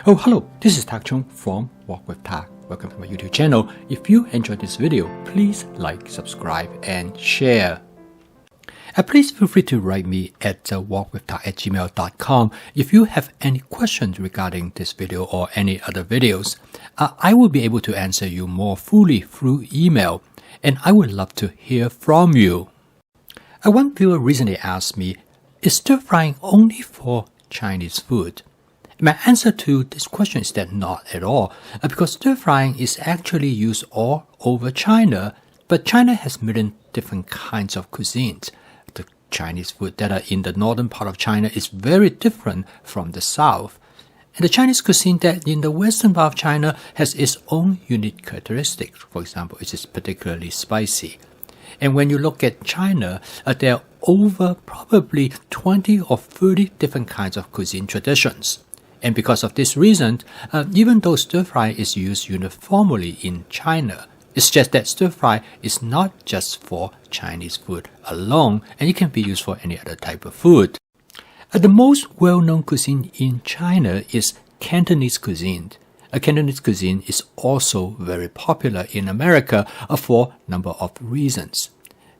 Oh, hello, this is Tak Chung from Walk with Tak. Welcome to my YouTube channel. If you enjoyed this video, please like, subscribe, and share. Please feel free to write me at walkwithtak@gmail.com if you have any questions regarding this video or any other videos. I will be able to answer you more fully through email, and I would love to hear from you. One viewer recently asked me, is stir-frying only for Chinese food? My answer to this question is that not at all, because stir-frying is actually used all over China, but China has million different kinds of cuisines. The Chinese food that are in the northern part of China is very different from the south. And the Chinese cuisine that in the western part of China has its own unique characteristics. For example, it is particularly spicy. And when you look at China, there are over probably 20 or 30 different kinds of cuisine traditions. And because of this reason, even though stir-fry is used uniformly in China, it's just that stir-fry is not just for Chinese food alone, and it can be used for any other type of food. The most well-known cuisine in China is Cantonese cuisine. Cantonese cuisine is also very popular in America for a number of reasons.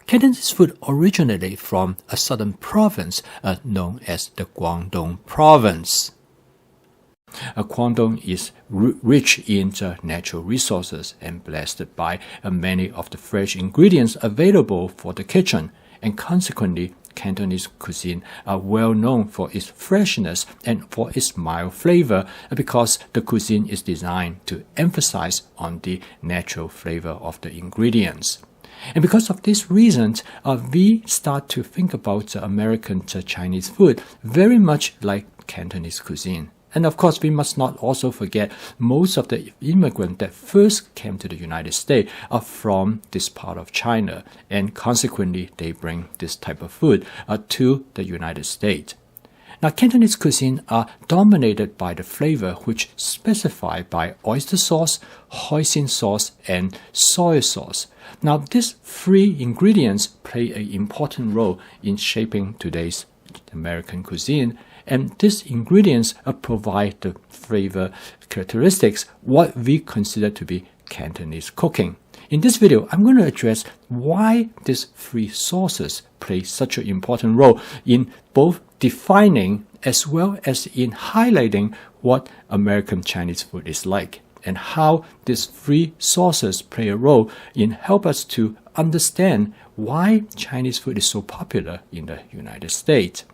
Cantonese food originated from a southern province known as the Guangdong province. Guangdong is rich in natural resources and blessed by many of the fresh ingredients available for the kitchen, and consequently, Cantonese cuisine are well known for its freshness and for its mild flavor because the cuisine is designed to emphasize on the natural flavor of the ingredients. And because of these reasons, we start to think about American Chinese food very much like Cantonese cuisine. And of course, we must not also forget most of the immigrants that first came to the United States are from this part of China, and consequently, they bring this type of food to the United States. Now, Cantonese cuisine are dominated by the flavor which specified by oyster sauce, Hoisin sauce, and soy sauce. Now, these three ingredients play an important role in shaping today's American cuisine, and these ingredients provide the flavor characteristics what we consider to be Cantonese cooking. In this video, I'm going to address why these three sauces play such an important role in both defining as well as in highlighting what American Chinese food is like, and how these three sauces play a role in help us to understand why Chinese food is so popular in the United States.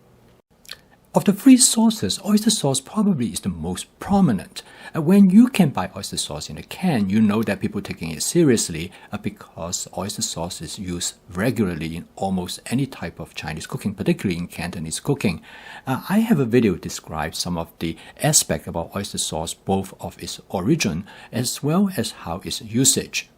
Of the three sauces, oyster sauce probably is the most prominent. When you can buy oyster sauce in a can, you know that people are taking it seriously because oyster sauce is used regularly in almost any type of Chinese cooking, particularly in Cantonese cooking. I have a video describe some of the aspects about oyster sauce, both of its origin as well as how its usage.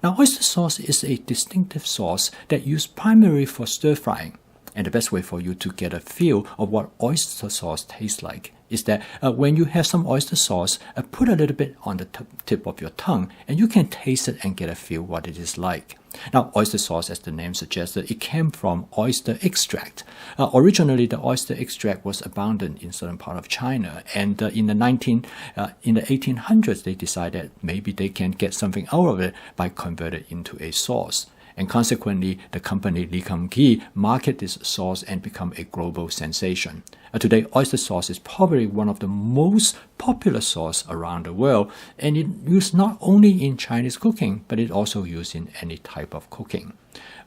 Now, oyster sauce is a distinctive sauce that used primarily for stir-frying. And the best way for you to get a feel of what oyster sauce tastes like is that when you have some oyster sauce, put a little bit on the tip of your tongue, and you can taste it and get a feel what it is like. Now, oyster sauce, as the name suggested, it came from oyster extract. Originally, the oyster extract was abundant in certain part of China, and in the 1800s, they decided maybe they can get something out of it by converting it into a sauce. And consequently, the company Li Kang-ki marketed this sauce and become a global sensation. Today, oyster sauce is probably one of the most popular sauce around the world, and it used not only in Chinese cooking, but it also used in any type of cooking.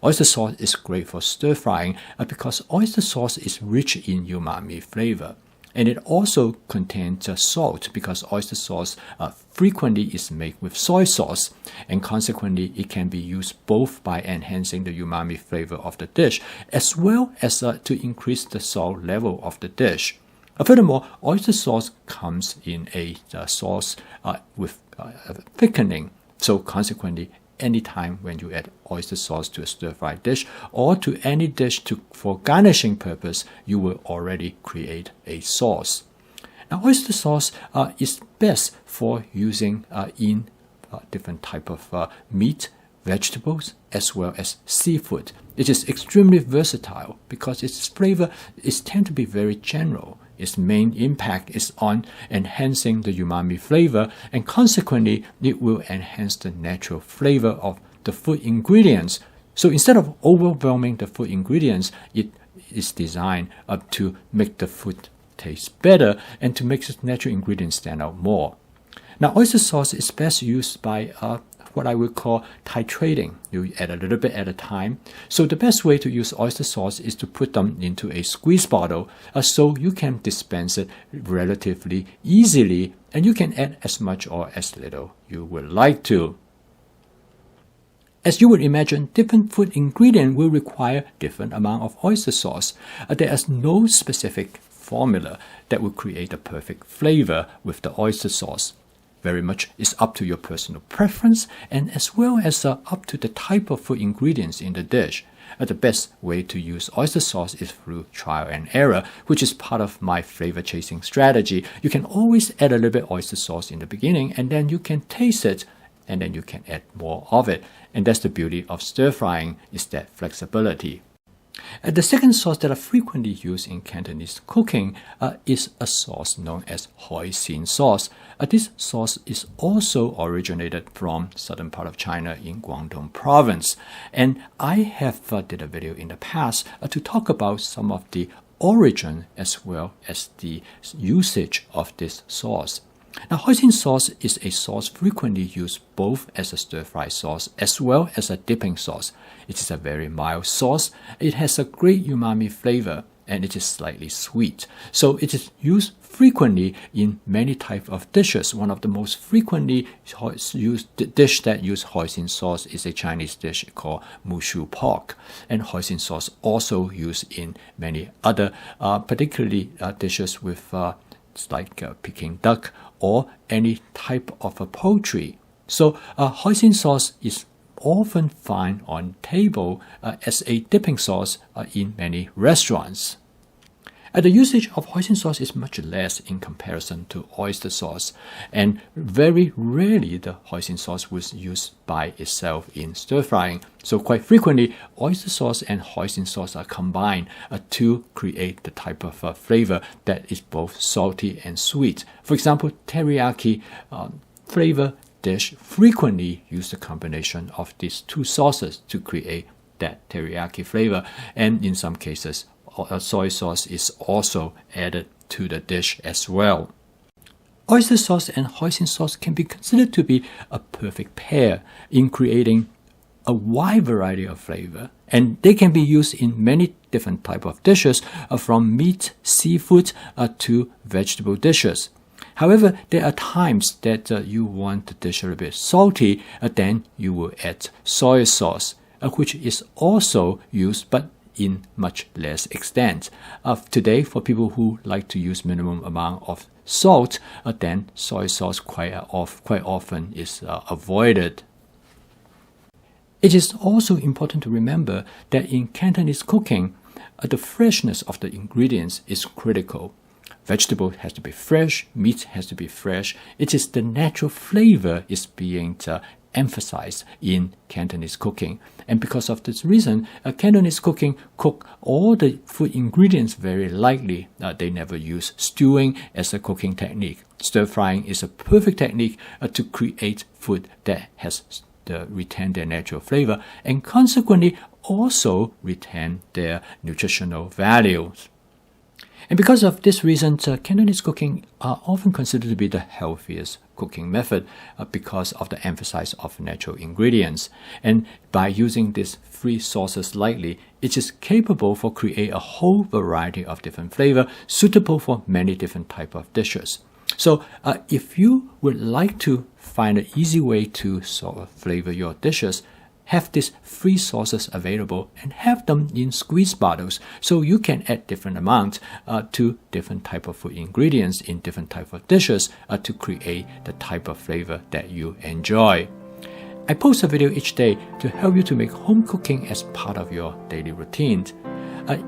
Oyster sauce is great for stir-frying because oyster sauce is rich in umami flavor. And it also contains salt because oyster sauce frequently is made with soy sauce, and consequently it can be used both by enhancing the umami flavor of the dish as well as to increase the salt level of the dish. Furthermore, oyster sauce comes in a sauce with thickening, so consequently anytime when you add oyster sauce to a stir-fry dish or to any dish for garnishing purpose, you will already create a sauce. Now, oyster sauce is best for using in different type of meat, vegetables, as well as seafood. It is extremely versatile because its flavor tend to be very general. its main impact is on enhancing the umami flavor, and consequently, it will enhance the natural flavor of the food ingredients. So instead of overwhelming the food ingredients, it is designed to make the food taste better and to make the natural ingredients stand out more. Now, oyster sauce is best used by what I would call titrating. You add a little bit at a time. So the best way to use oyster sauce is to put them into a squeeze bottle so you can dispense it relatively easily, and you can add as much or as little you would like to. As you would imagine, different food ingredient will require different amount of oyster sauce. There is no specific formula that will create a perfect flavor with the oyster sauce. Very much is up to your personal preference and as well as up to the type of food ingredients in the dish. The best way to use oyster sauce is through trial and error, which is part of my flavor chasing strategy. You can always add a little bit oyster sauce in the beginning, and then you can taste it, and then you can add more of it. And that's the beauty of stir frying, is that flexibility. The second sauce that I frequently use in Cantonese cooking is a sauce known as Hoisin Sauce. This sauce is also originated from southern part of China in Guangdong province. And I have did a video in the past to talk about some of the origin as well as the usage of this sauce. Now, Hoisin sauce is a sauce frequently used both as a stir-fry sauce as well as a dipping sauce. It is a very mild sauce. It has a great umami flavor, and it is slightly sweet. So it is used frequently in many types of dishes. One of the most frequently used dish that use Hoisin sauce is a Chinese dish called mushu pork. And Hoisin sauce also used in many other, particularly dishes with like Peking duck or any type of a poultry. So Hoisin sauce is often found on table as a dipping sauce in many restaurants. The usage of Hoisin sauce is much less in comparison to oyster sauce, and very rarely the Hoisin sauce was used by itself in stir frying. So quite frequently, oyster sauce and Hoisin sauce are combined to create the type of flavor that is both salty and sweet. For example, teriyaki flavor dish frequently use the combination of these two sauces to create that teriyaki flavor, and in some cases, soy sauce is also added to the dish as well. Oyster sauce and Hoisin sauce can be considered to be a perfect pair in creating a wide variety of flavor, and they can be used in many different types of dishes, from meat, seafood to vegetable dishes. However, there are times that you want the dish a little bit salty, then you will add soy sauce, which is also used but in much less extent. Today, for people who like to use minimum amount of salt, then soy sauce quite often is avoided. It is also important to remember that in Cantonese cooking, the freshness of the ingredients is critical. Vegetable has to be fresh, meat has to be fresh. It is the natural flavor is being emphasized in Cantonese cooking. And because of this reason, Cantonese cooking cook all the food ingredients very lightly. They never use stewing as a cooking technique. Stir frying is a perfect technique to create food that has retain their natural flavor and consequently also retain their nutritional values. And because of this reason, Cantonese cooking are often considered to be the healthiest cooking method because of the emphasis of natural ingredients. And by using these three sauces lightly, it is capable for create a whole variety of different flavor suitable for many different type of dishes. So if you would like to find an easy way to sort of flavor your dishes, have these three sauces available and have them in squeeze bottles so you can add different amounts to different type of food ingredients in different type of dishes to create the type of flavor that you enjoy. I post a video each day to help you to make home cooking as part of your daily routine.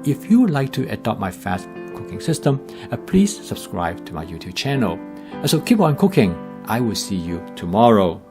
If you would like to adopt my fast cooking system, please subscribe to my YouTube channel. So keep on cooking. I will see you tomorrow.